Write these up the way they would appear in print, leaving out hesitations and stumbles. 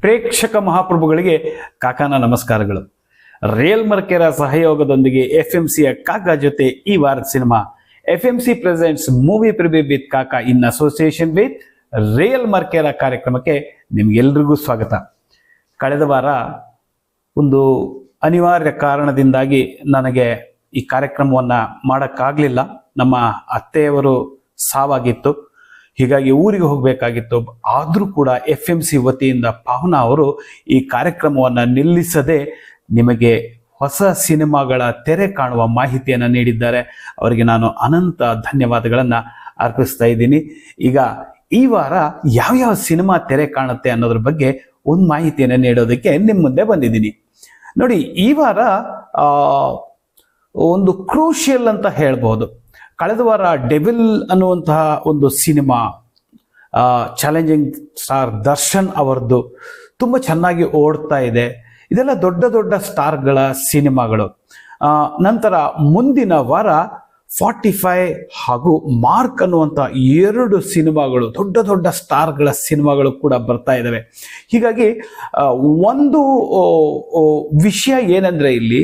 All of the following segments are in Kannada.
ಪ್ರೇಕ್ಷಕ ಮಹಾಪ್ರಭುಗಳಿಗೆ ಕಾಕಾನ ನಮಸ್ಕಾರಗಳು. ರಿಯಲ್ ಮರ್ಕೆರ ಸಹಯೋಗದೊಂದಿಗೆ FMCಯ ಕಾಕಾ ಜೊತೆ ಈ ವಾರದ cinema FMC presents movie preview with ಕಾಕಾ ಇನ್ ಅಸೋಸಿಯೇಷನ್ ವಿತ್ ರಿಯಲ್ ಮರ್ಕೆರ ಕಾರ್ಯಕ್ರಮಕ್ಕೆ ನಿಮ್ಗೆಲ್ರಿಗೂ ಸ್ವಾಗತ. ಕಳೆದ ವಾರ ಒಂದು ಅನಿವಾರ್ಯ ಕಾರಣದಿಂದಾಗಿ ನನಗೆ ಈ ಕಾರ್ಯಕ್ರಮವನ್ನು ಮಾಡೋಕ್ಕಾಗಲಿಲ್ಲ. ನಮ್ಮ ಅತ್ತೆಯವರು ಸಾವಾಗಿತ್ತು, ಹೀಗಾಗಿ ಊರಿಗೆ ಹೋಗಬೇಕಾಗಿತ್ತು. ಆದರೂ ಕೂಡ FMC ವತಿಯಿಂದ ಪಾವನಾ ಅವರು ಈ ಕಾರ್ಯಕ್ರಮವನ್ನು ನಿಲ್ಲಿಸದೆ ನಿಮಗೆ ಹೊಸ ಸಿನಿಮಾಗಳ ತೆರೆ ಕಾಣುವ ಮಾಹಿತಿಯನ್ನು ನೀಡಿದ್ದಾರೆ. ಅವರಿಗೆ ನಾನು ಅನಂತ ಧನ್ಯವಾದಗಳನ್ನು ಅರ್ಪಿಸ್ತಾ ಇದ್ದೀನಿ. ಈಗ ಈ ವಾರ ಯಾವ್ಯಾವ ಸಿನಿಮಾ ತೆರೆ ಕಾಣುತ್ತೆ ಅನ್ನೋದ್ರ ಬಗ್ಗೆ ಒಂದು ಮಾಹಿತಿಯನ್ನು ನೀಡೋದಕ್ಕೆ ನಿಮ್ಮ ಮುಂದೆ ಬಂದಿದ್ದೀನಿ. ನೋಡಿ, ಈ ವಾರ ಒಂದು ಕ್ರೂಷಿಯಲ್ ಅಂತ ಹೇಳ್ಬೋದು. ಕಳೆದ ವಾರ ಡೆವಿಲ್ ಅನ್ನುವಂತಹ ಒಂದು ಸಿನಿಮಾ ಚಾಲೆಂಜಿಂಗ್ ಸ್ಟಾರ್ ದರ್ಶನ್ ಅವರದ್ದು ತುಂಬ ಚೆನ್ನಾಗಿ ಓಡ್ತಾ ಇದೆ. ಇದೆಲ್ಲ ದೊಡ್ಡ ದೊಡ್ಡ ಸ್ಟಾರ್ಗಳ ಸಿನಿಮಾಗಳು. ನಂತರ ಮುಂದಿನ ವಾರ 45 ಹಾಗೂ ಮಾರ್ಕ್ ಅನ್ನುವಂಥ 2 ಸಿನಿಮಾಗಳು, ದೊಡ್ಡ ದೊಡ್ಡ ಸ್ಟಾರ್ಗಳ ಸಿನಿಮಾಗಳು ಕೂಡ ಬರ್ತಾ ಇದ್ದಾವೆ. ಹೀಗಾಗಿ ಒಂದು ವಿಷಯ ಏನಂದ್ರೆ, ಇಲ್ಲಿ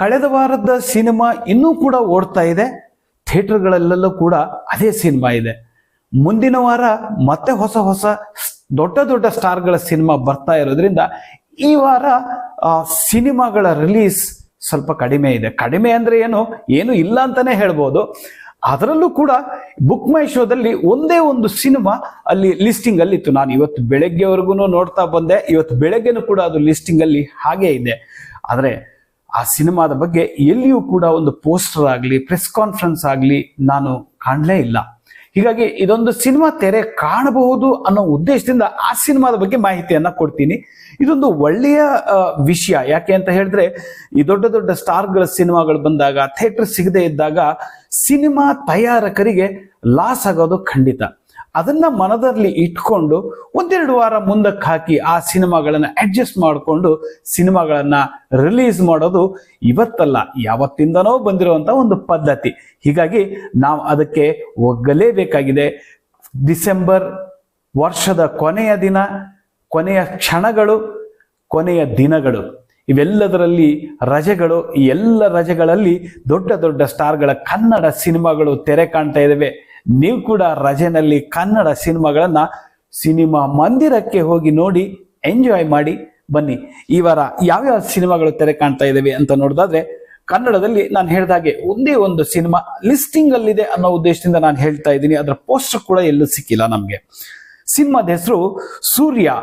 ಕಳೆದ ವಾರದ ಸಿನಿಮಾ ಇನ್ನೂ ಕೂಡ ಓಡ್ತಾ ಇದೆ, ಥಿಯೇಟರ್ಗಳಲ್ಲೆಲ್ಲೂ ಕೂಡ ಅದೇ ಸಿನಿಮಾ ಇದೆ. ಮುಂದಿನ ವಾರ ಮತ್ತೆ ಹೊಸ ಹೊಸ ದೊಡ್ಡ ದೊಡ್ಡ ಸ್ಟಾರ್ಗಳ ಸಿನಿಮಾ ಬರ್ತಾ ಇರೋದ್ರಿಂದ ಈ ವಾರ ಸಿನಿಮಾಗಳ ರಿಲೀಸ್ ಸ್ವಲ್ಪ ಕಡಿಮೆ ಇದೆ. ಕಡಿಮೆ ಅಂದ್ರೆ ಏನು ಇಲ್ಲ ಅಂತಾನೆ ಹೇಳ್ಬೋದು. ಅದರಲ್ಲೂ ಕೂಡ ಬುಕ್ ಮೈ ಶೋದಲ್ಲಿ ಒಂದೇ ಒಂದು ಸಿನಿಮಾ ಅಲ್ಲಿ ಲಿಸ್ಟಿಂಗ್ ಅಲ್ಲಿ ಇತ್ತು. ನಾನು ಇವತ್ತು ಬೆಳಗ್ಗೆವರೆಗೂ ನೋಡ್ತಾ ಬಂದೆ, ಇವತ್ತು ಬೆಳಗ್ಗೆನೂ ಕೂಡ ಅದು ಲಿಸ್ಟಿಂಗ್ ಅಲ್ಲಿ ಹಾಗೇ ಇದೆ. ಆದರೆ ಆ ಸಿನಿಮಾದ ಬಗ್ಗೆ ಎಲ್ಲಿಯೂ ಕೂಡ ಒಂದು ಪೋಸ್ಟರ್ ಆಗಲಿ ಪ್ರೆಸ್ ಕಾನ್ಫರೆನ್ಸ್ ಆಗಲಿ ನಾನು ಕಾಣಲೇ ಇಲ್ಲ. ಹೀಗಾಗಿ ಇದೊಂದು ಸಿನಿಮಾ ತೆರೆ ಕಾಣಬಹುದು ಅನ್ನೋ ಉದ್ದೇಶದಿಂದ ಆ ಸಿನಿಮಾದ ಬಗ್ಗೆ ಮಾಹಿತಿಯನ್ನ ಕೊಡ್ತೀನಿ. ಇದೊಂದು ಒಳ್ಳೆಯ ವಿಷಯ. ಯಾಕೆ ಅಂತ ಹೇಳಿದ್ರೆ, ಈ ದೊಡ್ಡ ದೊಡ್ಡ ಸ್ಟಾರ್ಗಳ ಸಿನಿಮಾಗಳು ಬಂದಾಗ, ಥಿಯೇಟರ್ ಸಿಗದೆ ಇದ್ದಾಗ ಸಿನಿಮಾ ತಯಾರಕರಿಗೆ ಲಾಸ್ ಆಗೋದು ಖಂಡಿತ. ಅದನ್ನ ಮನದಲ್ಲಿ ಇಟ್ಕೊಂಡು ಒಂದೆರಡು ವಾರ ಮುಂದಕ್ಕೆ ಹಾಕಿ ಆ ಸಿನಿಮಾಗಳನ್ನ ಅಡ್ಜಸ್ಟ್ ಮಾಡಿಕೊಂಡು ಸಿನಿಮಾಗಳನ್ನ ರಿಲೀಸ್ ಮಾಡೋದು ಇವತ್ತಲ್ಲ, ಯಾವತ್ತಿಂದನೋ ಬಂದಿರುವಂತ ಒಂದು ಪದ್ಧತಿ. ಹೀಗಾಗಿ ನಾವು ಅದಕ್ಕೆ ಒಗ್ಗಲೇಬೇಕಾಗಿದೆ. ಡಿಸೆಂಬರ್ ವರ್ಷದ ಕೊನೆಯ ದಿನ, ಕೊನೆಯ ಕ್ಷಣಗಳು, ಕೊನೆಯ ದಿನಗಳು, ಇವೆಲ್ಲದರಲ್ಲಿ ರಜೆಗಳು. ಈ ಎಲ್ಲ ರಜೆಗಳಲ್ಲಿ ದೊಡ್ಡ ದೊಡ್ಡ ಸ್ಟಾರ್ಗಳ ಕನ್ನಡ ಸಿನಿಮಾಗಳು ತೆರೆ ಕಾಣ್ತಾ ಇದ್ದಾವೆ. ನೀವು ಕೂಡ ರಜೆನಲ್ಲಿ ಕನ್ನಡ ಸಿನಿಮಾಗಳನ್ನ ಸಿನಿಮಾ ಮಂದಿರಕ್ಕೆ ಹೋಗಿ ನೋಡಿ ಎಂಜಾಯ್ ಮಾಡಿ ಬನ್ನಿ. ಈ ವಾರ ಯಾವ್ಯಾವ ಸಿನಿಮಾಗಳು ತೆರೆ ಕಾಣ್ತಾ ಇದ್ದಾವೆ ಅಂತ ನೋಡೋದಾದ್ರೆ, ಕನ್ನಡದಲ್ಲಿ ನಾನು ಹೇಳಿದಾಗೆ ಒಂದೇ ಒಂದು ಸಿನಿಮಾ ಲಿಸ್ಟಿಂಗ್ ಅಲ್ಲಿದೆ ಅನ್ನೋ ಉದ್ದೇಶದಿಂದ ನಾನು ಹೇಳ್ತಾ ಇದ್ದೀನಿ. ಅದರ ಪೋಸ್ಟರ್ ಕೂಡ ಎಲ್ಲೂ ಸಿಕ್ಕಿಲ್ಲ ನಮಗೆ. ಸಿನಿಮಾದ ಹೆಸರು ಸೂರ್ಯ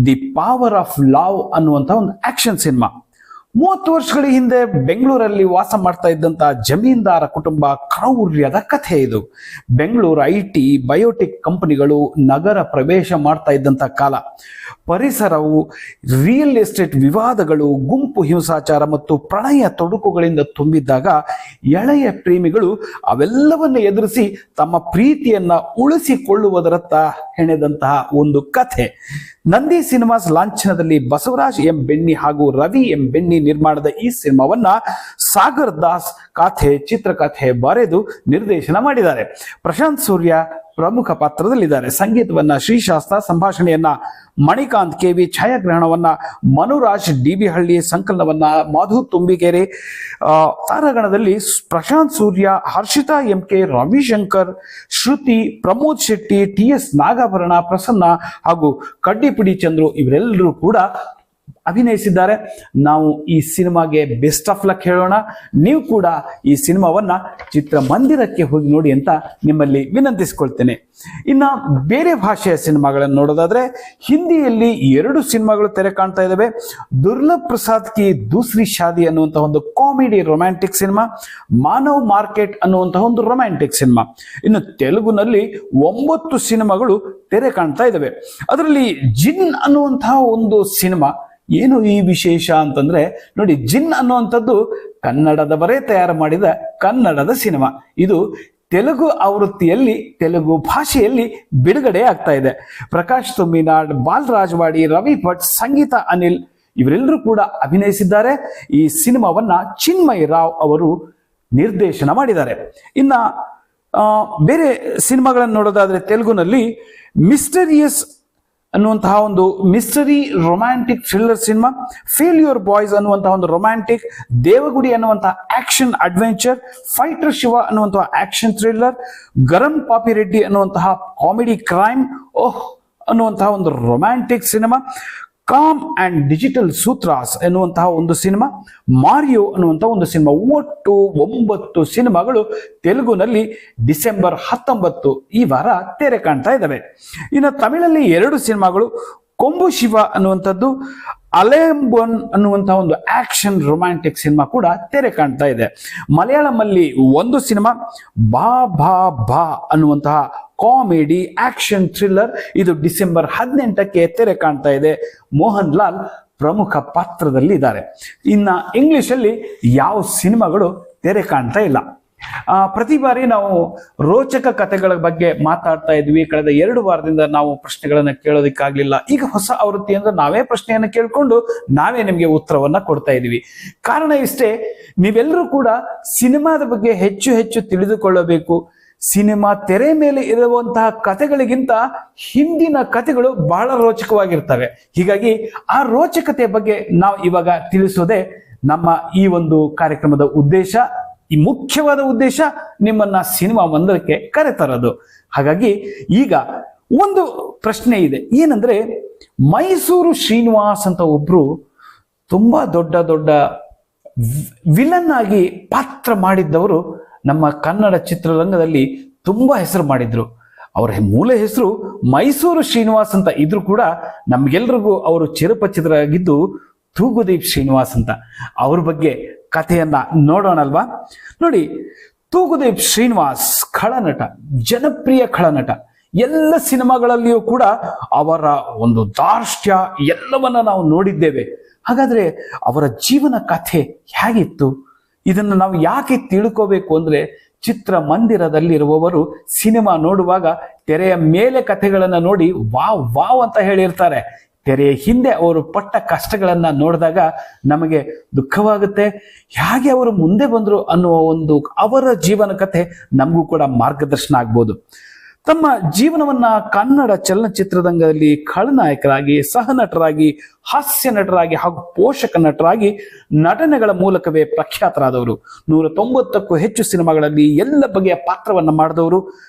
ದಿ ಪವರ್ ಆಫ್ ಲವ್ ಅನ್ನುವಂಥ ಒಂದು ಆಕ್ಷನ್ ಸಿನಿಮಾ. 30 ವರ್ಷಗಳ ಹಿಂದೆ ಬೆಂಗಳೂರಲ್ಲಿ ವಾಸ ಮಾಡ್ತಾ ಇದ್ದಂತ ಜಮೀನ್ದಾರ ಕುಟುಂಬ ಕ್ರೌರ್ಯದ ಕಥೆ ಇದು. ಬೆಂಗಳೂರು IT ಬಯೋಟೆಕ್ ಕಂಪನಿಗಳು ನಗರ ಪ್ರವೇಶ ಮಾಡ್ತಾ ಇದ್ದಂತ ಕಾಲ. ಪರಿಸರವು ರಿಯಲ್ ಎಸ್ಟೇಟ್ ವಿವಾದಗಳು, ಗುಂಪು ಹಿಂಸಾಚಾರ ಮತ್ತು ಪ್ರಣಯ ತೊಡಕುಗಳಿಂದ ತುಂಬಿದ್ದಾಗ ಎಳೆಯ ಪ್ರೇಮಿಗಳು ಅವೆಲ್ಲವನ್ನು ಎದುರಿಸಿ ತಮ್ಮ ಪ್ರೀತಿಯನ್ನ ಉಳಿಸಿಕೊಳ್ಳುವುದರತ್ತ ಹೆಣೆದಂತಹ ಒಂದು ಕಥೆ. ನಂದಿ ಸಿನಿಮಾಸ್ ಲಾಂಛನದಲ್ಲಿ ಬಸವರಾಜ್ ಎಂ ಬೆಣ್ಣಿ ಹಾಗೂ ರವಿ ಎಂ ಬೆಣ್ಣಿ ನಿರ್ಮಾಣದ ಈ ಸಿನಿಮಾವನ್ನ ಸಾಗರ್ ದಾಸ್ ಚಿತ್ರಕಥೆ ಬರೆದು ನಿರ್ದೇಶನ ಮಾಡಿದ್ದಾರೆ. ಪ್ರಶಾಂತ್ ಸೂರ್ಯ ಪ್ರಮುಖ ಪಾತ್ರದಲ್ಲಿದ್ದಾರೆ. ಸಂಗೀತವನ್ನ ಶ್ರೀಶಾಸ್ತ್ರ, ಸಂಭಾಷಣೆಯನ್ನ ಮಣಿಕಾಂತ್ KV, ಛಾಯಾಗ್ರಹಣವನ್ನ ಮನುರಾಜ್ DB ಹಳ್ಳಿ, ಸಂಕಲನವನ್ನ ಮಧು ತುಂಬಿಕೆರೆ. ತಾರಾಗಣದಲ್ಲಿ ಪ್ರಶಾಂತ್ ಸೂರ್ಯ, ಹರ್ಷಿತಾ MK, ರವಿಶಂಕರ್, ಶ್ರುತಿ, ಪ್ರಮೋದ್ ಶೆಟ್ಟಿ, TS ನಾಗಾಭರಣ, ಪ್ರಸನ್ನ ಹಾಗೂ ಕಡ್ಡಿಪಿಡಿ ಚಂದ್ರು ಇವರೆಲ್ಲರೂ ಕೂಡ ಅಭಿನಯಿಸಿದ್ದಾರೆ. ನಾವು ಈ ಸಿನಿಮಾಗೆ ಬೆಸ್ಟ್ ಆಫ್ ಲಕ್ ಹೇಳೋಣ. ನೀವು ಕೂಡ ಈ ಸಿನಿಮಾವನ್ನ ಚಿತ್ರಮಂದಿರಕ್ಕೆ ಹೋಗಿ ನೋಡಿ ಅಂತ ನಿಮ್ಮಲ್ಲಿ ವಿನಂತಿಸಿಕೊಳ್ತೇನೆ. ಇನ್ನು ಬೇರೆ ಭಾಷೆಯ ಸಿನಿಮಾಗಳನ್ನು ನೋಡೋದಾದ್ರೆ, ಹಿಂದಿಯಲ್ಲಿ 2 ಸಿನಿಮಾಗಳು ತೆರೆ ಕಾಣ್ತಾ ಇದ್ದಾವೆ. ದುರ್ಲಭ್ ಪ್ರಸಾದ್ ಕಿ ದೂಸರಿ ಶಾದಿ ಅನ್ನುವಂತಹ ಒಂದು ಕಾಮಿಡಿ ರೊಮ್ಯಾಂಟಿಕ್ ಸಿನಿಮಾ, ಮಾನವ್ ಮಾರ್ಕೆಟ್ ಅನ್ನುವಂತಹ ಒಂದು ರೊಮ್ಯಾಂಟಿಕ್ ಸಿನಿಮಾ. ಇನ್ನು ತೆಲುಗುನಲ್ಲಿ 9 ಸಿನಿಮಾಗಳು ತೆರೆ ಕಾಣ್ತಾ ಇದ್ದಾವೆ. ಅದರಲ್ಲಿ ಜಿನ್ ಅನ್ನುವಂತಹ ಒಂದು ಸಿನಿಮಾ. ಏನು ಈ ವಿಶೇಷ ಅಂತಂದ್ರೆ, ನೋಡಿ, ಜಿನ್ ಅನ್ನುವಂಥದ್ದು ಕನ್ನಡದವರೇ ತಯಾರು ಮಾಡಿದ ಕನ್ನಡದ ಸಿನಿಮಾ. ಇದು ತೆಲುಗು ಆವೃತ್ತಿಯಲ್ಲಿ, ತೆಲುಗು ಭಾಷೆಯಲ್ಲಿ ಬಿಡುಗಡೆ ಆಗ್ತಾ ಇದೆ. ಪ್ರಕಾಶ್ ತುಮ್ಮಿನಾಡ್, ಬಾಲರಾಜ್ ವಾಡಿ, ರವಿ ಭಟ್, ಸಂಗೀತ ಅನಿಲ್ ಇವರೆಲ್ಲರೂ ಕೂಡ ಅಭಿನಯಿಸಿದ್ದಾರೆ. ಈ ಸಿನಿಮಾವನ್ನ ಚಿನ್ಮಯ್ ರಾವ್ ಅವರು ನಿರ್ದೇಶನ ಮಾಡಿದ್ದಾರೆ. ಇನ್ನ ಬೇರೆ ಸಿನಿಮಾಗಳನ್ನು ನೋಡೋದಾದ್ರೆ, ತೆಲುಗುನಲ್ಲಿ ಮಿಸ್ಟರಿಯಸ್ ಅನ್ನುವಂತಹ ಒಂದು mystery romantic thriller cinema, failure boys ಅನ್ನುವಂತಹ ಒಂದು ರೊಮ್ಯಾಂಟಿಕ್, ದೇವಗುಡಿ ಅನ್ನುವಂತಹ ಆಕ್ಷನ್ ಅಡ್ವೆಂಚರ್, ಫೈಟರ್ ಶಿವ ಅನ್ನುವಂತಹ ಆಕ್ಷನ್ ಥ್ರಿಲ್ಲರ್, ಗರಂ ಪಾಪಿರೆಡ್ಡಿ ಅನ್ನುವಂತಹ ಕಾಮಿಡಿ ಕ್ರೈಮ್, ಓಹ್ ಅನ್ನುವಂತಹ ಒಂದು romantic cinema, com and digital sutras ಎನ್ನುವಂತಹ ಒಂದು ಸಿನಿಮಾ, ಮಾರಿಯೋ ಅನ್ನುವಂತಹ ಒಂದು ಸಿನಿಮಾ. ಒಟ್ಟು 9 ಸಿನಿಮಾಗಳು ತೆಲುಗುನಲ್ಲಿ ಡಿಸೆಂಬರ್ 19 ಈ ವಾರ ತೆರೆ ಕಾಣ್ತಾ ಇದ್ದಾವೆ. ಇನ್ನು ತಮಿಳಲ್ಲಿ 2 ಸಿನಿಮಾಗಳು, ಕೊಂಬು ಶಿವ ಅನ್ನುವಂಥದ್ದು, ಅಲೆಂಬೊನ್ ಅನ್ನುವಂತಹ ಒಂದು ಆಕ್ಷನ್ ರೊಮ್ಯಾಂಟಿಕ್ ಸಿನಿಮಾ ಕೂಡ ತೆರೆ ಕಾಣ್ತಾ ಇದೆ. ಮಲಯಾಳಂ ಅಲ್ಲಿ 1 ಸಿನಿಮಾ, ಬಾ ಬಾ ಬಾ ಅನ್ನುವಂತಹ ಕಾಮಿಡಿ ಆಕ್ಷನ್ ಥ್ರಿಲ್ಲರ್, ಇದು ಡಿಸೆಂಬರ್ 18ಕ್ಕೆ ತೆರೆ ಕಾಣ್ತಾ ಇದೆ. ಮೋಹನ್ ಲಾಲ್ ಪ್ರಮುಖ ಪಾತ್ರದಲ್ಲಿ ಇದ್ದಾರೆ. ಇನ್ನ ಇಂಗ್ಲಿಷ್ ಅಲ್ಲಿ ಯಾವ ಸಿನಿಮಾಗಳು ತೆರೆ ಕಾಣ್ತಾ ಇಲ್ಲ. ಪ್ರತಿ ಬಾರಿ ನಾವು ರೋಚಕ ಕಥೆಗಳ ಬಗ್ಗೆ ಮಾತಾಡ್ತಾ ಇದ್ವಿ. ಕಳೆದ 2 ವಾರದಿಂದ ನಾವು ಪ್ರಶ್ನೆಗಳನ್ನ ಕೇಳೋದಕ್ಕಾಗ್ಲಿಲ್ಲ. ಈಗ ಹೊಸ ಆವೃತ್ತಿ ಅಂದ್ರೆ ನಾವೇ ಪ್ರಶ್ನೆಯನ್ನ ಕೇಳ್ಕೊಂಡು ನಾವೇ ನಿಮ್ಗೆ ಉತ್ತರವನ್ನ ಕೊಡ್ತಾ ಇದೀವಿ. ಕಾರಣ ಇಷ್ಟೇ, ನೀವೆಲ್ಲರೂ ಕೂಡ ಸಿನಿಮಾದ ಬಗ್ಗೆ ಹೆಚ್ಚು ಹೆಚ್ಚು ತಿಳಿದುಕೊಳ್ಳಬೇಕು. ಸಿನಿಮಾ ತೆರೆ ಮೇಲೆ ಇರುವಂತಹ ಕಥೆಗಳಿಗಿಂತ ಹಿಂದಿನ ಕಥೆಗಳು ಬಹಳ ರೋಚಕವಾಗಿರ್ತವೆ. ಹೀಗಾಗಿ ಆ ರೋಚಕತೆ ಬಗ್ಗೆ ನಾವು ಇವಾಗ ತಿಳಿಸೋದೇ ನಮ್ಮ ಈ ಒಂದು ಕಾರ್ಯಕ್ರಮದ ಉದ್ದೇಶ. ಈ ಮುಖ್ಯವಾದ ಉದ್ದೇಶ ನಿಮ್ಮನ್ನ ಸಿನಿಮಾ ಮಂದಿರಕ್ಕೆ ಕರೆತರೋದು. ಹಾಗಾಗಿ ಈಗ ಒಂದು ಪ್ರಶ್ನೆ ಇದೆ, ಏನಂದ್ರೆ ಮೈಸೂರು ಶ್ರೀನಿವಾಸ್ ಅಂತ ಒಬ್ರು ತುಂಬಾ ದೊಡ್ಡ ದೊಡ್ಡ ವಿಲನ್ ಆಗಿ ಪಾತ್ರ ಮಾಡಿದ್ದವರು ನಮ್ಮ ಕನ್ನಡ ಚಿತ್ರರಂಗದಲ್ಲಿ ತುಂಬಾ ಹೆಸರು ಮಾಡಿದ್ರು. ಅವರ ಮೂಲ ಹೆಸರು ಮೈಸೂರು ಶ್ರೀನಿವಾಸ್ ಅಂತ ಇದ್ರು ಕೂಡ ನಮ್ಗೆಲ್ರಿಗೂ ಅವರು ಚಿರಪರಿಚಿತರಾಗಿದ್ದು ತೂಗುದೀಪ್ ಶ್ರೀನಿವಾಸ್ ಅಂತ. ಅವ್ರ ಬಗ್ಗೆ ಕಥೆಯನ್ನ ನೋಡೋಣಲ್ವಾ? ನೋಡಿ, ತೂಗುದೀಪ್ ಶ್ರೀನಿವಾಸ್ ಖಳನಟ, ಜನಪ್ರಿಯ ಖಳನಟ. ಎಲ್ಲ ಸಿನಿಮಾಗಳಲ್ಲಿಯೂ ಕೂಡ ಅವರ ಒಂದು ದಾರ್ಷ್ಟ್ಯ ಎಲ್ಲವನ್ನ ನಾವು ನೋಡಿದ್ದೇವೆ. ಹಾಗಾದ್ರೆ ಅವರ ಜೀವನ ಕಥೆ ಹೇಗಿತ್ತು? ಇದನ್ನು ನಾವು ಯಾಕೆ ತಿಳ್ಕೋಬೇಕು ಅಂದ್ರೆ, ಚಿತ್ರಮಂದಿರದಲ್ಲಿರುವವರು ಸಿನಿಮಾ ನೋಡುವಾಗ ತೆರೆಯ ಮೇಲೆ ಕಥೆಗಳನ್ನ ನೋಡಿ ವಾವ್ ವಾವ್ ಅಂತ ಹೇಳಿರ್ತಾರೆ. ತೆರೆಯ ಹಿಂದೆ ಅವರು ಪಟ್ಟ ಕಷ್ಟಗಳನ್ನ ನೋಡಿದಾಗ ನಮಗೆ ದುಃಖವಾಗುತ್ತೆ. ಹೇಗೆ ಅವರು ಮುಂದೆ ಬಂದ್ರು ಅನ್ನುವ ಒಂದು ಅವರ ಜೀವನ ಕಥೆ ನಮಗೂ ಕೂಡ ಮಾರ್ಗದರ್ಶನ ಆಗ್ಬೋದು. ತಮ್ಮ ಜೀವನವನ್ನ ಕನ್ನಡ ಚಲನಚಿತ್ರರಂಗದಲ್ಲಿ ಖಳನಾಯಕರಾಗಿ, ಸಹನಟರಾಗಿ, ಹಾಸ್ಯ ನಟರಾಗಿ ಹಾಗೂ ಪೋಷಕ ನಟರಾಗಿ ನಟನೆಗಳ ಮೂಲಕವೇ ಪ್ರಖ್ಯಾತರಾದವರು. 190ಕ್ಕೂ ಹೆಚ್ಚು ಸಿನಿಮಾಗಳಲ್ಲಿ ಎಲ್ಲ ಬಗೆಯ ಪಾತ್ರವನ್ನ ಮಾಡಿದವರು.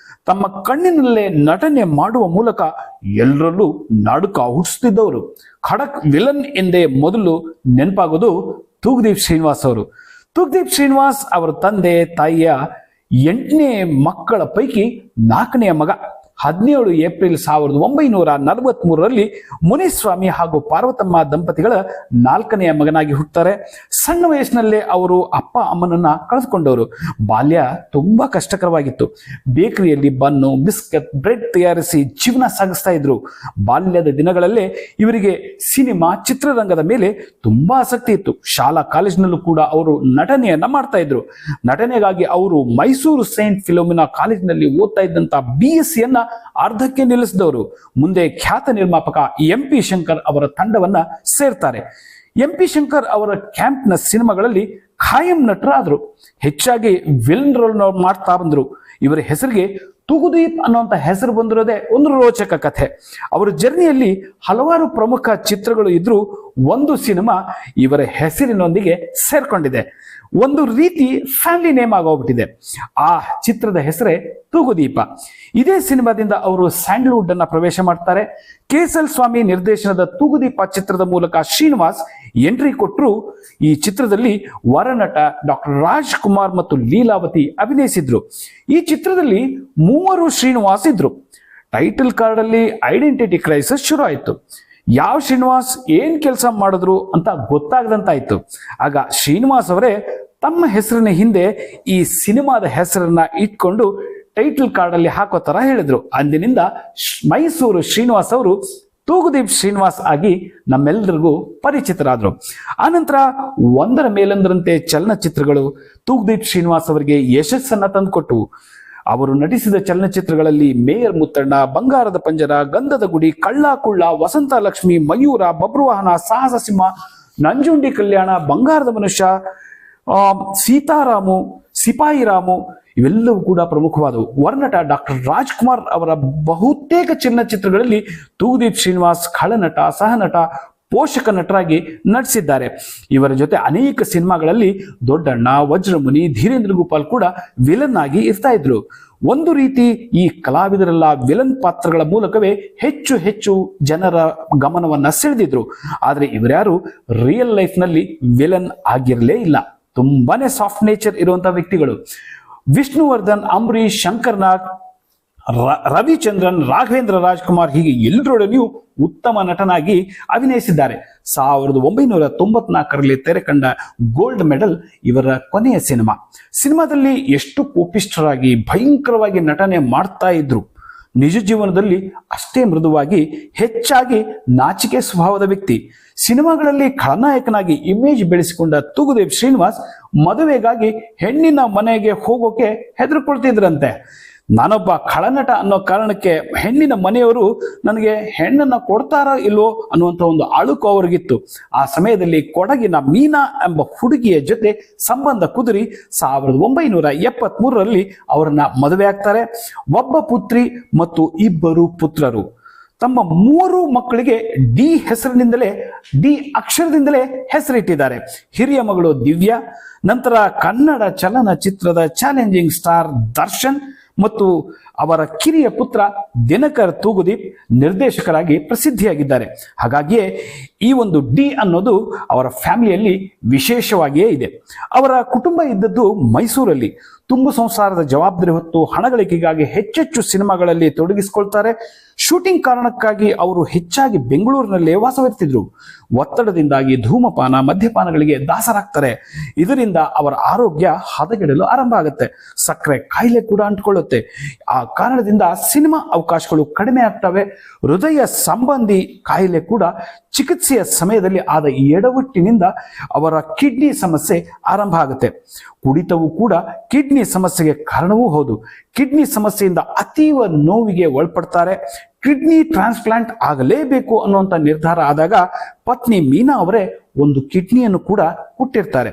ತಮ್ಮ ಕಣ್ಣಿನಲ್ಲೇ ನಟನೆ ಮಾಡುವ ಮೂಲಕ ಎಲ್ಲರಲ್ಲೂ ನಡುಕ ಹುಟ್ಟಿಸ್ತಿದ್ದವರು. ಖಡಕ್ ವಿಲನ್ ಎಂದೇ ಮೊದಲು ನೆನಪಾಗೋದು ತೂಗುದೀಪ್ ಶ್ರೀನಿವಾಸ್ ಅವರು. ತೂಗುದೀಪ್ ಶ್ರೀನಿವಾಸ್ ಅವರ ತಂದೆ ತಾಯಿಯ 8ನೇ ಮಕ್ಕಳ ಪೈಕಿ 4ನೆಯ ಮಗ. 17 ಏಪ್ರಿಲ್ 1943ರಲ್ಲಿ ಮುನಿಸ್ವಾಮಿ ಹಾಗೂ ಪಾರ್ವತಮ್ಮ ದಂಪತಿಗಳ 4ನೆಯ ಮಗನಾಗಿ ಹುಟ್ಟುತ್ತಾರೆ. ಸಣ್ಣ ವಯಸ್ಸಿನಲ್ಲೇ ಅವರು ಅಪ್ಪ ಅಮ್ಮನನ್ನ ಕಳೆದುಕೊಂಡವರು. ಬಾಲ್ಯ ತುಂಬಾ ಕಷ್ಟಕರವಾಗಿತ್ತು. ಬೇಕರಿಯಲ್ಲಿ ಬನ್ನು, ಬಿಸ್ಕೆಟ್, ಬ್ರೆಡ್ ತಯಾರಿಸಿ ಜೀವನ ಸಾಗಿಸ್ತಾ ಇದ್ರು. ಬಾಲ್ಯದ ದಿನಗಳಲ್ಲೇ ಇವರಿಗೆ ಸಿನಿಮಾ, ಚಿತ್ರರಂಗದ ಮೇಲೆ ತುಂಬಾ ಆಸಕ್ತಿ ಇತ್ತು. ಶಾಲಾ ಕಾಲೇಜಿನಲ್ಲೂ ಕೂಡ ಅವರು ನಟನೆಯನ್ನ ಮಾಡ್ತಾ ಇದ್ರು. ನಟನೆಗಾಗಿ ಅವರು ಮೈಸೂರು ಸೈಂಟ್ ಫಿಲೋಮಿನಾ ಕಾಲೇಜಿನಲ್ಲಿ ಓದ್ತಾ ಇದ್ದಂತ BSc ಅರ್ಧಕ್ಕೆ ನಿಲ್ಲಿಸಿದವರು. ಮುಂದೆ ಖ್ಯಾತ ನಿರ್ಮಾಪಕ MP ಶಂಕರ್ ಅವರ ತಂಡವನ್ನ ಸೇರ್ತಾರೆ. MP ಶಂಕರ್ ಅವರ ಕ್ಯಾಂಪ್ನ ಸಿನಿಮಾಗಳಲ್ಲಿ ಖಾಯಂ ನಟರಾದ್ರು. ಹೆಚ್ಚಾಗಿ ವಿಲನ್ ರೋಲ್ ಮಾಡ್ತಾ ಬಂದ್ರು. ಇವರ ಹೆಸರಿಗೆ ತೂಗುದೀಪ್ ಅನ್ನುವಂತ ಹೆಸರು ಬಂದಿರೋದೇ ಒಂದು ರೋಚಕ ಕಥೆ. ಅವರ ಜರ್ನಿಯಲ್ಲಿ ಹಲವಾರು ಪ್ರಮುಖ ಚಿತ್ರಗಳು ಇದ್ರೂ ಒಂದು ಸಿನಿಮಾ ಇವರ ಹೆಸರಿನೊಂದಿಗೆ ಸೇರ್ಕೊಂಡಿದೆ. ಒಂದು ರೀತಿ ಫ್ಯಾಮಿಲಿ ನೇಮ್ ಆಗೋಗ್ಬಿಟ್ಟಿದೆ. ಆ ಚಿತ್ರದ ಹೆಸರೇ ತೂಗುದೀಪ. ಇದೇ ಸಿನಿಮಾದಿಂದ ಅವರು ಸ್ಯಾಂಡಲ್ವುಡ್ ಅನ್ನ ಪ್ರವೇಶ ಮಾಡ್ತಾರೆ. KSL ಸ್ವಾಮಿ ನಿರ್ದೇಶನದ ತೂಗುದೀಪ ಚಿತ್ರದ ಮೂಲಕ ಶ್ರೀನಿವಾಸ್ ಎಂಟ್ರಿ ಕೊಟ್ಟರು. ಈ ಚಿತ್ರದಲ್ಲಿ ವರನಟ ಡಾಕ್ಟರ್ ರಾಜ್ಕುಮಾರ್ ಮತ್ತು ಲೀಲಾವತಿ ಅಭಿನಯಿಸಿದ್ರು. ಈ ಚಿತ್ರದಲ್ಲಿ 3 ಶ್ರೀನಿವಾಸ್ ಇದ್ರು. ಟೈಟಲ್ ಕಾರ್ಡ್ ಅಲ್ಲಿ ಐಡೆಂಟಿಟಿ ಕ್ರೈಸಿಸ್ ಶುರು ಆಯಿತು. ಯಾವ ಶ್ರೀನಿವಾಸ್ ಏನ್ ಕೆಲಸ ಮಾಡಿದ್ರು ಅಂತ ಗೊತ್ತಾಗದಂತಾಯ್ತು. ಆಗ ಶ್ರೀನಿವಾಸ್ ಅವರೇ ತಮ್ಮ ಹೆಸರಿನ ಹಿಂದೆ ಈ ಸಿನಿಮಾದ ಹೆಸರನ್ನ ಇಟ್ಕೊಂಡು ಟೈಟಲ್ ಕಾರ್ಡ್ ಅಲ್ಲಿ ಹಾಕೋ ತರ ಹೇಳಿದ್ರು. ಅಂದಿನಿಂದ ಮೈಸೂರು ಶ್ರೀನಿವಾಸ್ ಅವರು ತೂಗುದೀಪ್ ಶ್ರೀನಿವಾಸ್ ಆಗಿ ನಮ್ಮೆಲ್ಲರಿಗೂ ಪರಿಚಿತರಾದ್ರು. ಆನಂತರ ಒಂದರ ಮೇಲೊಂದರಂತೆ ಚಲನಚಿತ್ರಗಳು ತೂಗುದೀಪ್ ಶ್ರೀನಿವಾಸ್ ಅವರಿಗೆ ಯಶಸ್ಸನ್ನ ತಂದುಕೊಟ್ಟವು. ಅವರು ನಟಿಸಿದ ಚಲನಚಿತ್ರಗಳಲ್ಲಿ ಮೇಯರ್ ಮುತ್ತಣ್ಣ, ಬಂಗಾರದ ಪಂಜರ, ಗಂಧದ ಗುಡಿ, ಕಳ್ಳ ಕುಳ್ಳ, ವಸಂತ ಲಕ್ಷ್ಮಿ, ಮಯೂರ, ಬಬ್ರುವಾಹನ, ಸಾಹಸ ಸಿಂಹ, ನಂಜುಂಡಿ ಕಲ್ಯಾಣ, ಬಂಗಾರದ ಮನುಷ್ಯ, ಸೀತಾರಾಮು, ಸಿಪಾಯಿ ರಾಮು ಇವೆಲ್ಲವೂ ಕೂಡ ಪ್ರಮುಖವಾದವು. ವರ್ನಟ ಡಾಕ್ಟರ್ ರಾಜ್ಕುಮಾರ್ ಅವರ ಬಹುತೇಕ ಚಲನಚಿತ್ರಗಳಲ್ಲಿ ತೂಗುದೀಪ್ ಶ್ರೀನಿವಾಸ್ ಖಳನಟ, ಸಹನಟ, ಪೋಷಕ ನಟರಾಗಿ ನಟಿಸಿದ್ದಾರೆ. ಇವರ ಜೊತೆ ಅನೇಕ ಸಿನಿಮಾಗಳಲ್ಲಿ ದೊಡ್ಡಣ್ಣ, ವಜ್ರಮುನಿ, ಧೀರೇಂದ್ರ ಗೋಪಾಲ್ ಕೂಡ ವಿಲನ್ ಆಗಿ ಇರ್ತಾ ಇದ್ರು. ಒಂದು ರೀತಿ ಈ ಕಲಾವಿದರೆಲ್ಲ ವಿಲನ್ ಪಾತ್ರಗಳ ಮೂಲಕವೇ ಹೆಚ್ಚು ಹೆಚ್ಚು ಜನರ ಗಮನವನ್ನ ಸೆಳೆದಿದ್ರು. ಆದ್ರೆ ಇವರ್ಯಾರು ರಿಯಲ್ ಲೈಫ್ ನಲ್ಲಿ ವಿಲನ್ ಆಗಿರಲೇ ಇಲ್ಲ. ತುಂಬಾನೇ ಸಾಫ್ಟ್ ನೇಚರ್ ಇರುವಂತಹ ವ್ಯಕ್ತಿಗಳು. ವಿಷ್ಣುವರ್ಧನ್, ಅಂಬರೀಶ್, ಶಂಕರ್ನಾಗ್, ರವಿಚಂದ್ರನ್, ರಾಘವೇಂದ್ರ ರಾಜ್ಕುಮಾರ್ ಹೀಗೆ ಎಲ್ಲರೊಡನೆಯೂ ಉತ್ತಮ ನಟನಾಗಿ ಅಭಿನಯಿಸಿದ್ದಾರೆ. 1994ರಲ್ಲಿ ತೆರೆ ಕಂಡ ಗೋಲ್ಡ್ ಮೆಡಲ್ ಇವರ ಕೊನೆಯ ಸಿನಿಮಾದಲ್ಲಿ ಎಷ್ಟು ಕೋಪಿಷ್ಠರಾಗಿ ಭಯಂಕರವಾಗಿ ನಟನೆ ಮಾಡ್ತಾ ಇದ್ರು. ನಿಜ ಜೀವನದಲ್ಲಿ ಅಷ್ಟೇ ಮೃದುವಾಗಿ, ಹೆಚ್ಚಾಗಿ ನಾಚಿಕೆ ಸ್ವಭಾವದ ವ್ಯಕ್ತಿ. ಸಿನಿಮಾಗಳಲ್ಲಿ ಖಳನಾಯಕನಾಗಿ ಇಮೇಜ್ ಬೆಳೆಸಿಕೊಂಡ ತೂಗುದೀಪ್ ಶ್ರೀನಿವಾಸ್ ಮದುವೆಗಾಗಿ ಹೆಣ್ಣಿನ ಮನೆಗೆ ಹೋಗೋಕೆ ಹೆದರ್ಕೊಳ್ತಿದ್ರಂತೆ. ನಾನೊಬ್ಬ ಖಳನಟ ಅನ್ನೋ ಕಾರಣಕ್ಕೆ ಹೆಣ್ಣಿನ ಮನೆಯವರು ನನಗೆ ಹೆಣ್ಣನ್ನ ಕೊಡ್ತಾರೋ ಇಲ್ವೋ ಅನ್ನುವಂಥ ಒಂದು ಅಳುಕು ಅವ್ರಿಗಿತ್ತು. ಆ ಸಮಯದಲ್ಲಿ ಕೊಡಗಿನ ಮೀನಾ ಎಂಬ ಹುಡುಗಿಯ ಜೊತೆ ಸಂಬಂಧ ಕುದುರಿ 1973ರಲ್ಲಿ ಅವರನ್ನ ಮದುವೆ ಆಗ್ತಾರೆ. ಒಬ್ಬ ಪುತ್ರಿ ಮತ್ತು 2 ಪುತ್ರರು. ತಮ್ಮ 3 ಮಕ್ಕಳಿಗೆ ಡಿ ಅಕ್ಷರದಿಂದಲೇ ಹೆಸರಿಟ್ಟಿದ್ದಾರೆ. ಹಿರಿಯ ಮಗಳು ದಿವ್ಯಾ, ನಂತರ ಕನ್ನಡ ಚಲನಚಿತ್ರದ ಚಾಲೆಂಜಿಂಗ್ ಸ್ಟಾರ್ ದರ್ಶನ್ ಮತ್ತು ಅವರ ಕಿರಿಯ ಪುತ್ರ ದಿನಕರ್ ತೂಗುದೀಪ್ ನಿರ್ದೇಶಕರಾಗಿ ಪ್ರಸಿದ್ಧಿಯಾಗಿದ್ದಾರೆ. ಹಾಗಾಗಿಯೇ ಈ ಒಂದು ಡಿ ಅನ್ನೋದು ಅವರ ಫ್ಯಾಮಿಲಿಯಲ್ಲಿ ವಿಶೇಷವಾಗಿಯೇ ಇದೆ. ಅವರ ಕುಟುಂಬ ಇದ್ದದ್ದು ಮೈಸೂರಲ್ಲಿ. ತುಂಬು ಸಂಸಾರದ ಜವಾಬ್ದಾರಿ ಹೊತ್ತು ಹಣಗಳಿಕೆಗಾಗಿ ಹೆಚ್ಚೆಚ್ಚು ಸಿನಿಮಾಗಳಲ್ಲಿ ತೊಡಗಿಸಿಕೊಳ್ತಾರೆ. ಶೂಟಿಂಗ್ ಕಾರಣಕ್ಕಾಗಿ ಅವರು ಹೆಚ್ಚಾಗಿ ಬೆಂಗಳೂರಿನಲ್ಲೇ ವಾಸವಿರ್ತಿದ್ರು. ಒತ್ತಡದಿಂದಾಗಿ ಧೂಮಪಾನ, ಮದ್ಯಪಾನಗಳಿಗೆ ದಾಸರಾಗ್ತಾರೆ. ಇದರಿಂದ ಅವರ ಆರೋಗ್ಯ ಹದಗೆಡಲು ಆರಂಭ ಆಗುತ್ತೆ. ಸಕ್ಕರೆ ಕಾಯಿಲೆ ಕೂಡ ಅಂಟ್ಕೊಳ್ಳುತ್ತೆ. ಆ ಕಾರಣದಿಂದ ಸಿನಿಮಾ ಅವಕಾಶಗಳು ಕಡಿಮೆ ಆಗ್ತವೆ. ಹೃದಯ ಸಂಬಂಧಿ ಕಾಯಿಲೆ ಕೂಡ ಚಿಕಿತ್ಸೆಯ ಸಮಯದಲ್ಲಿ ಆದ ಎಡವಟ್ಟಿನಿಂದ ಅವರ ಕಿಡ್ನಿ ಸಮಸ್ಯೆ ಆರಂಭ ಆಗುತ್ತೆ. ಕುಡಿತವೂ ಕೂಡ ಕಿಡ್ನಿ ಸಮಸ್ಯೆಗೆ ಕಾರಣವೂ ಹೌದು. ಕಿಡ್ನಿ ಸಮಸ್ಯೆಯಿಂದ ಅತೀವ ನೋವಿಗೆ ಒಳಪಡ್ತಾರೆ. ಕಿಡ್ನಿ ಟ್ರಾನ್ಸ್ಪ್ಲಾಂಟ್ ಆಗಲೇಬೇಕು ಅನ್ನುವಂಥ ನಿರ್ಧಾರ ಆದಾಗ ಪತ್ನಿ ಮೀನಾ ಅವರೇ ಒಂದು ಕಿಡ್ನಿಯನ್ನು ಕೂಡ ಕೊಟ್ಟಿರ್ತಾರೆ.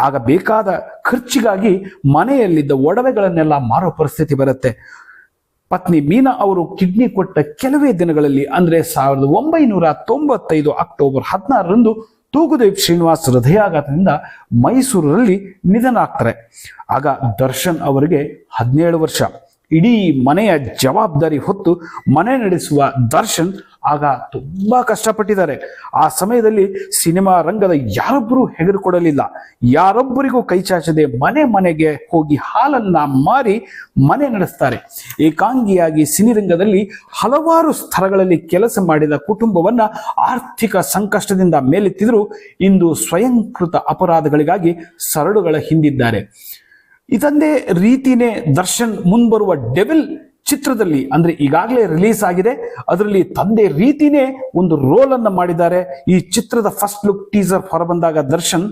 ಆಗ ಬೇಕಾದ ಖರ್ಚಿಗಾಗಿ ಮನೆಯಲ್ಲಿದ್ದ ಒಡವೆಗಳನ್ನೆಲ್ಲ ಮಾರೋ ಪರಿಸ್ಥಿತಿ ಬರುತ್ತೆ. ಪತ್ನಿ ಮೀನಾ ಅವರು ಕಿಡ್ನಿ ಕೊಟ್ಟ ಕೆಲವೇ ದಿನಗಳಲ್ಲಿ ಅಂದ್ರೆ 1995 ಅಕ್ಟೋಬರ್ 16ರಂದು ತೂಗುದೀಪ್ ಶ್ರೀನಿವಾಸ್ ಹೃದಯಾಘಾತದಿಂದ ಮೈಸೂರಲ್ಲಿ ನಿಧನ ಆಗ್ತಾರೆ. ಆಗ ದರ್ಶನ್ ಅವರಿಗೆ 17 ವರ್ಷ. ಇಡೀ ಮನೆಯ ಜವಾಬ್ದಾರಿ ಹೊತ್ತು ಮನೆ ನಡೆಸುವ ದರ್ಶನ್ ಆಗ ತುಂಬಾ ಕಷ್ಟಪಟ್ಟಿದ್ದಾರೆ. ಆ ಸಮಯದಲ್ಲಿ ಸಿನಿಮಾ ರಂಗದ ಯಾರೊಬ್ಬರು ಹೆದರಿಕೊಡಲಿಲ್ಲ. ಯಾರೊಬ್ಬರಿಗೂ ಕೈ ಚಾಚದೆ ಮನೆಗೆ ಹೋಗಿ ಹಾಲನ್ನ ಮಾರಿ ಮನೆ ನಡೆಸ್ತಾರೆ. ಏಕಾಂಗಿಯಾಗಿ ಸಿನಿರಂಗದಲ್ಲಿ ಹಲವಾರು ಸ್ತರಗಳಲ್ಲಿ ಕೆಲಸ ಮಾಡಿದ ಕುಟುಂಬವನ್ನ ಆರ್ಥಿಕ ಸಂಕಷ್ಟದಿಂದ ಮೇಲೆತ್ತಿದ್ರು ಇಂದು ಸ್ವಯಂಕೃತ ಅಪರಾಧಗಳಿಗಾಗಿ ಸರಳುಗಳ ಹಿಂದಿದ್ದಾರೆ. ಇದೊಂದೇ ರೀತಿನೇ ದರ್ಶನ್ ಮುಂಬರುವ ಡೆವಿಲ್ ಚಿತ್ರದಲ್ಲಿ, ಅಂದ್ರೆ ಈಗಾಗಲೇ ರಿಲೀಸ್ ಆಗಿದೆ, ಅದರಲ್ಲಿ ತಂದೆ ರೀತಿನೇ ಒಂದು ರೋಲ್ ಅನ್ನ ಮಾಡಿದ್ದಾರೆ. ಈ ಚಿತ್ರದ ಫಸ್ಟ್ ಲುಕ್ ಟೀಸರ್ ಹೊರಬಂದಾಗ ದರ್ಶನ್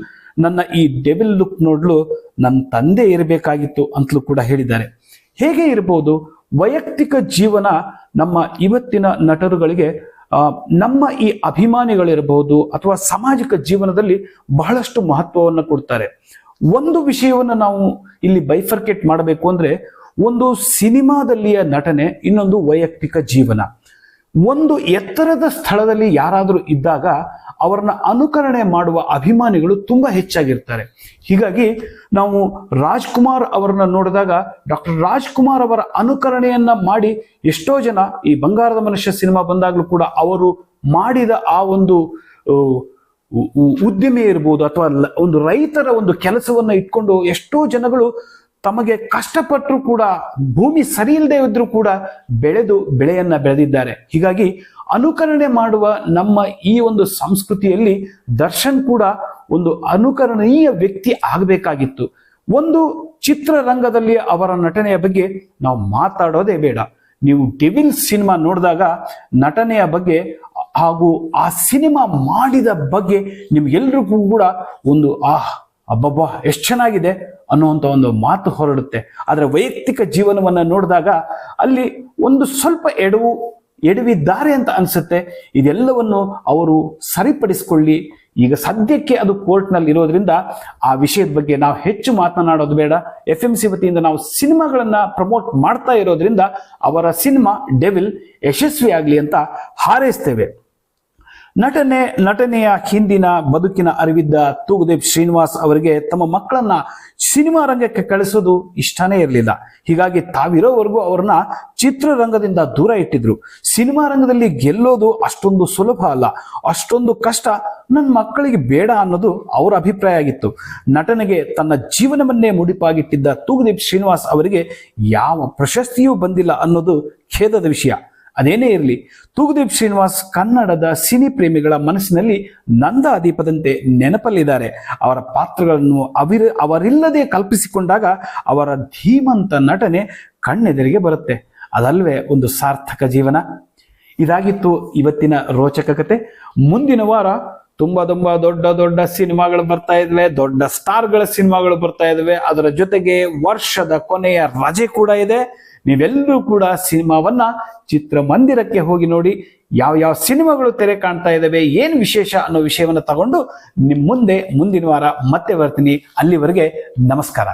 ನನ್ನ ಈ ಡೆವಿಲ್ ಲುಕ್ ನೋಡಲು ನನ್ನ ತಂದೆ ಇರಬೇಕಾಗಿತ್ತು ಅಂತಲೂ ಕೂಡ ಹೇಳಿದ್ದಾರೆ. ಹೇಗೆ ಇರಬಹುದು? ವೈಯಕ್ತಿಕ ಜೀವನ ನಮ್ಮ ಇವತ್ತಿನ ನಟರುಗಳಿಗೆ ನಮ್ಮ ಈ ಅಭಿಮಾನಿಗಳಿರಬಹುದು ಅಥವಾ ಸಾಮಾಜಿಕ ಜೀವನದಲ್ಲಿ ಬಹಳಷ್ಟು ಮಹತ್ವವನ್ನು ಕೊಡ್ತಾರೆ. ಒಂದು ವಿಷಯವನ್ನು ನಾವು ಇಲ್ಲಿ ಬೈಫರ್ಕೇಟ್ ಮಾಡಬೇಕು ಅಂದ್ರೆ, ಒಂದು ಸಿನಿಮಾದಲ್ಲಿಯ ನಟನೆ, ಇನ್ನೊಂದು ವೈಯಕ್ತಿಕ ಜೀವನ. ಒಂದು ಎತ್ತರದ ಸ್ಥಳದಲ್ಲಿ ಯಾರಾದರೂ ಇದ್ದಾಗ ಅವರನ್ನ ಅನುಕರಣೆ ಮಾಡುವ ಅಭಿಮಾನಿಗಳು ತುಂಬಾ ಹೆಚ್ಚಾಗಿರ್ತಾರೆ. ಹೀಗಾಗಿ ನಾವು ರಾಜ್ಕುಮಾರ್ ಅವರನ್ನ ನೋಡಿದಾಗ ಡಾಕ್ಟರ್ ರಾಜ್ಕುಮಾರ್ ಅವರ ಅನುಕರಣೆಯನ್ನ ಮಾಡಿ ಎಷ್ಟೋ ಜನ ಈ ಬಂಗಾರದ ಮನುಷ್ಯ ಸಿನಿಮಾ ಬಂದಾಗಲೂ ಕೂಡ ಅವರು ಮಾಡಿದ ಆ ಒಂದು ಉದ್ಯಮಿ ಇರ್ಬೋದು ಅಥವಾ ಒಂದು ರೈತರ ಒಂದು ಕೆಲಸವನ್ನ ಇಟ್ಕೊಂಡು ಎಷ್ಟೋ ಜನಗಳು ತಮಗೆ ಕಷ್ಟಪಟ್ಟರು ಕೂಡ, ಭೂಮಿ ಸರಿ ಇಲ್ಲದೆ ಇದ್ರೂ ಕೂಡ ಬೆಳೆಯನ್ನ ಬೆಳೆದಿದ್ದಾರೆ. ಹೀಗಾಗಿ ಅನುಕರಣೆ ಮಾಡುವ ನಮ್ಮ ಈ ಒಂದು ಸಂಸ್ಕೃತಿಯಲ್ಲಿ ದರ್ಶನ್ ಕೂಡ ಒಂದು ಅನುಕರಣೀಯ ವ್ಯಕ್ತಿ ಆಗಬೇಕಾಗಿತ್ತು. ಒಂದು ಚಿತ್ರರಂಗದಲ್ಲಿ ಅವರ ನಟನೆಯ ಬಗ್ಗೆ ನಾವು ಮಾತಾಡೋದೇ ಬೇಡ. ನೀವು ಡೆವಿಲ್ ಸಿನಿಮಾ ನೋಡಿದಾಗ ನಟನೆಯ ಬಗ್ಗೆ ಹಾಗೂ ಆ ಸಿನಿಮಾ ಮಾಡಿದ ಬಗ್ಗೆ ನಿಮ್ಗೆಲ್ರಿಗೂ ಕೂಡ ಒಂದು ಅಬ್ಬಬ್ಬಾ ಎಷ್ಟು ಚೆನ್ನಾಗಿದೆ ಅನ್ನುವಂಥ ಒಂದು ಮಾತು ಹೊರಡುತ್ತೆ. ಆದರೆ ವೈಯಕ್ತಿಕ ಜೀವನವನ್ನ ನೋಡಿದಾಗ ಅಲ್ಲಿ ಒಂದು ಸ್ವಲ್ಪ ಎಡವಿದ್ದಾರೆ ಅಂತ ಅನ್ಸುತ್ತೆ. ಇದೆಲ್ಲವನ್ನು ಅವರು ಸರಿಪಡಿಸಿಕೊಳ್ಳಿ. ಈಗ ಸದ್ಯಕ್ಕೆ ಅದು ಕೋರ್ಟ್ನಲ್ಲಿ ಇರೋದ್ರಿಂದ ಆ ವಿಷಯದ ಬಗ್ಗೆ ನಾವು ಹೆಚ್ಚು ಮಾತನಾಡೋದು ಬೇಡ. FMC ವತಿಯಿಂದ ನಾವು ಸಿನಿಮಾಗಳನ್ನ ಪ್ರಮೋಟ್ ಮಾಡ್ತಾ ಇರೋದ್ರಿಂದ ಅವರ ಸಿನಿಮಾ ಡೆವಿಲ್ ಯಶಸ್ವಿ ಆಗಲಿ ಅಂತ ಹಾರೈಸ್ತೇವೆ. ನಟನೆಯ ಹಿಂದಿನ ಬದುಕಿನ ಅರಿವಿದ್ದ ತೂಗುದೀಪ್ ಶ್ರೀನಿವಾಸ್ ಅವರಿಗೆ ತಮ್ಮ ಮಕ್ಕಳನ್ನ ಸಿನಿಮಾ ರಂಗಕ್ಕೆ ಕಳಿಸೋದು ಇಷ್ಟನೇ ಇರಲಿಲ್ಲ. ಹೀಗಾಗಿ ತಾವಿರೋವರೆಗೂ ಅವ್ರನ್ನ ಚಿತ್ರರಂಗದಿಂದ ದೂರ ಇಟ್ಟಿದ್ರು. ಸಿನಿಮಾ ರಂಗದಲ್ಲಿ ಗೆಲ್ಲೋದು ಅಷ್ಟೊಂದು ಸುಲಭ ಅಲ್ಲ, ಅಷ್ಟೊಂದು ಕಷ್ಟ, ನನ್ನ ಮಕ್ಕಳಿಗೆ ಬೇಡ ಅನ್ನೋದು ಅವರ ಅಭಿಪ್ರಾಯ ಆಗಿತ್ತು. ನಟನೆಗೆ ತನ್ನ ಜೀವನವನ್ನೇ ಮುಡಿಪಾಗಿಟ್ಟಿದ್ದ ತೂಗುದೀಪ್ ಶ್ರೀನಿವಾಸ್ ಅವರಿಗೆ ಯಾವ ಪ್ರಶಸ್ತಿಯೂ ಬಂದಿಲ್ಲ ಅನ್ನೋದು ಖೇದದ ವಿಷಯ. ಅದೇನೇ ಇರಲಿ, ತೂಗುದೀಪ್ ಶ್ರೀನಿವಾಸ್ ಕನ್ನಡದ ಸಿನಿ ಪ್ರೇಮಿಗಳ ಮನಸ್ಸಿನಲ್ಲಿ ನಂದಾದೀಪದಂತೆ ನೆನಪಲ್ಲಿದ್ದಾರೆ. ಅವರ ಪಾತ್ರಗಳನ್ನು ಅವರಿಲ್ಲದೆ ಕಲ್ಪಿಸಿಕೊಂಡಾಗ ಅವರ ಧೀಮಂತ ನಟನೆ ಕಣ್ಣೆದುರಿಗೆ ಬರುತ್ತೆ. ಅದಲ್ವೇ ಒಂದು ಸಾರ್ಥಕ ಜೀವನ. ಇದಾಗಿತ್ತು ಇವತ್ತಿನ ರೋಚಕ ಕತೆ. ಮುಂದಿನ ವಾರ ತುಂಬಾ ದೊಡ್ಡ ಸಿನಿಮಾಗಳು ಬರ್ತಾ ಇದ್ವೆ, ದೊಡ್ಡ ಸ್ಟಾರ್ಗಳ ಸಿನಿಮಾಗಳು ಬರ್ತಾ ಇದ್ವೆ. ಅದರ ಜೊತೆಗೆ ವರ್ಷದ ಕೊನೆಯ ರಜೆ ಕೂಡ ಇದೆ. ನೀವೆಲ್ಲರೂ ಕೂಡ ಸಿನಿಮಾವನ್ನ ಚಿತ್ರಮಂದಿರಕ್ಕೆ ಹೋಗಿ ನೋಡಿ. ಯಾವ ಸಿನಿಮಾಗಳು ತೆರೆ ಕಾಣ್ತಾ ಇದ್ದಾವೆ, ಏನು ವಿಶೇಷ ಅನ್ನೋ ವಿಷಯವನ್ನ ತಗೊಂಡು ನಿಮ್ಮ ಮುಂದೆ ಮುಂದಿನ ವಾರ ಮತ್ತೆ ಬರ್ತೀನಿ. ಅಲ್ಲಿವರೆಗೆ ನಮಸ್ಕಾರ.